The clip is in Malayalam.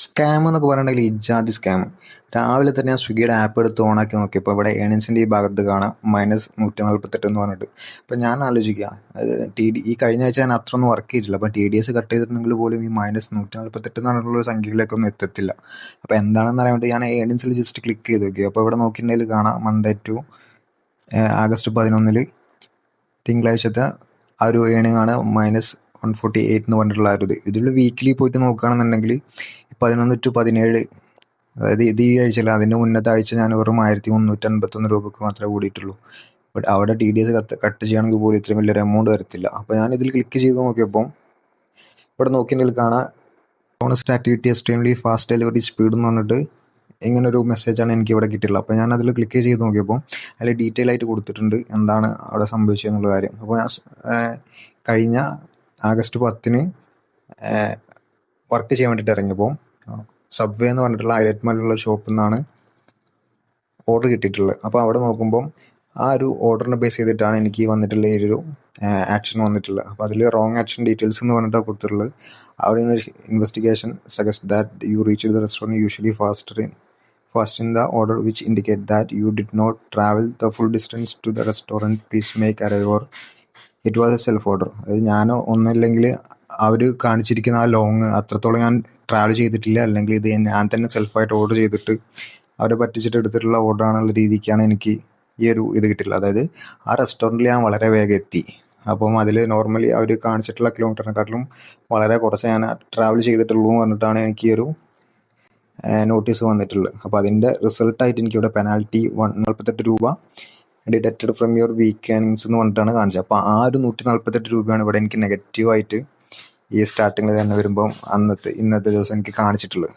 സ്കാം എന്നൊക്കെ പറഞ്ഞിട്ടുണ്ടെങ്കിൽ ഇജാതി സ്കാം. രാവിലെ തന്നെ ഞാൻ സ്വിഗ്ഗിയുടെ ആപ്പ് എടുത്ത് ഓണാക്കി നോക്കിയപ്പോൾ ഇവിടെ ഏണിങ്സിൻ്റെ ഈ ഭാഗത്ത് കാണാം -148 എന്ന് പറഞ്ഞിട്ട്. അപ്പോൾ ഞാൻ ആലോചിക്കുക, അത് ഈ കഴിഞ്ഞ ആഴ്ച ഞാൻ അത്രയൊന്നും വർക്ക് ചെയ്തിട്ടില്ല. അപ്പോൾ TDS കട്ട് ചെയ്തിട്ടുണ്ടെങ്കിൽ പോലും ഈ -148 എന്ന് പറഞ്ഞിട്ടുള്ള ഒരു സംഖ്യയിലേക്കൊന്നും എത്തത്തില്ല. അപ്പോൾ എന്താണെന്ന് അറിയാൻ വേണ്ടി ഞാൻ ഏണിങ്സിൽ ജസ്റ്റ് ക്ലിക്ക് ചെയ്ത് നോക്കി. അപ്പോൾ ഇവിടെ നോക്കിയിട്ടുണ്ടെങ്കിൽ കാണാം Monday to August 11 തിങ്കളാഴ്ചത്തെ ആ ഒരു ഏണിംഗ് ആണ് -148 എന്ന് പറഞ്ഞിട്ടുള്ള ആ ഒരു ഇത്. ഇതിൽ വീക്കിലി പോയിട്ട് നോക്കുകയാണെന്നുണ്ടെങ്കിൽ 11 to 17, അതായത് ഇത് ഈ ആഴ്ചയില്ല, അതിൻ്റെ മുന്നത്തെ ആഴ്ച ഞാൻ വെറും 1351 രൂപയ്ക്ക് മാത്രമേ കൂടിയിട്ടുള്ളൂ. ബട്ട് അവിടെ TDS കട്ട് ചെയ്യുകയാണെങ്കിൽ പോലും ഇത്രയും വലിയൊരു എമൗണ്ട് വരത്തില്ല. അപ്പോൾ ഞാൻ ഇതിൽ ക്ലിക്ക് ചെയ്ത് നോക്കിയപ്പോൾ ഇവിടെ നോക്കിയിട്ടുണ്ടെങ്കിൽ കാണാം bonus activity extremely fast delivery speed എന്ന് പറഞ്ഞിട്ട് ഇങ്ങനൊരു മെസ്സേജാണ് എനിക്ക് ഇവിടെ കിട്ടിയുള്ളത്. അപ്പോൾ ഞാൻ അതിൽ ക്ലിക്ക് ചെയ്ത് നോക്കിയപ്പോൾ അതിൽ ഡീറ്റെയിൽ ആയിട്ട് കൊടുത്തിട്ടുണ്ട് എന്താണ് അവിടെ സംഭവിച്ചതെന്നുള്ള കാര്യം. അപ്പോൾ ഞാൻ കഴിഞ്ഞ August 10 വർക്ക് ചെയ്യാൻ വേണ്ടിയിട്ട് ഇറങ്ങിയപ്പോൾ സബ്വേ എന്ന് പറഞ്ഞിട്ടുള്ള ഹൈലൈറ്റ് മാളിലുള്ള ഷോപ്പിൽ നിന്നാണ് ഓർഡർ കിട്ടിയിട്ടുള്ളത്. അപ്പോൾ അവിടെ നോക്കുമ്പം ആ ഒരു ഓർഡറിനെ ബേസ് ചെയ്തിട്ടാണ് എനിക്ക് വന്നിട്ടുള്ള ഈ ഒരു ആക്ഷൻ വന്നിട്ടുള്ളത്. അപ്പോൾ അതിൽ റോങ് ആക്ഷൻ ഡീറ്റെയിൽസ് എന്ന് പറഞ്ഞിട്ടാണ് കൊടുത്തിട്ടുള്ളത്. അവിടെ investigation suggest that you reach the restaurant usually fast in the order which indicate that you did not travel the full distance to the restaurant please make arrival it was a self order. അതായത് ഞാൻ ഒന്നല്ലെങ്കിൽ അവർ കാണിച്ചിരിക്കുന്ന ആ ലോങ് അത്രത്തോളം ഞാൻ ട്രാവൽ ചെയ്തിട്ടില്ല, അല്ലെങ്കിൽ ഇത് ഞാൻ തന്നെ സെൽഫായിട്ട് ഓർഡർ ചെയ്തിട്ട് അവരെ പറ്റിച്ചിട്ട് എടുത്തിട്ടുള്ള ഓർഡറാണെന്നുള്ള രീതിക്കാണ് എനിക്ക് ഈ ഒരു ഇത് കിട്ടില്ല. അതായത് ആ റെസ്റ്റോറൻറ്റിൽ ഞാൻ വളരെ വേഗം എത്തി. അപ്പം അതിൽ നോർമലി അവർ കാണിച്ചിട്ടുള്ള കിലോമീറ്ററിനെക്കാട്ടിലും വളരെ കുറച്ച് ഞാൻ ട്രാവൽ ചെയ്തിട്ടുള്ളൂ എന്ന് പറഞ്ഞിട്ടാണ് എനിക്ക് ഈ ഒരു നോട്ടീസ് വന്നിട്ടുള്ളത്. അപ്പോൾ അതിൻ്റെ റിസൾട്ടായിട്ട് എനിക്കിവിടെ പെനാൽറ്റി 148 രൂപ deducted from your week earnings എന്ന് പറഞ്ഞിട്ടാണ് കാണിച്ചത്. അപ്പോൾ ആ ഒരു 148 രൂപയാണ് ഇവിടെ എനിക്ക് നെഗറ്റീവായിട്ട് ഈ സ്റ്റാർട്ടിങ്ങിൽ തന്നെ വരുമ്പം ഇന്നത്തെ ദിവസം എനിക്ക് കാണിച്ചിട്ടുള്ളത്.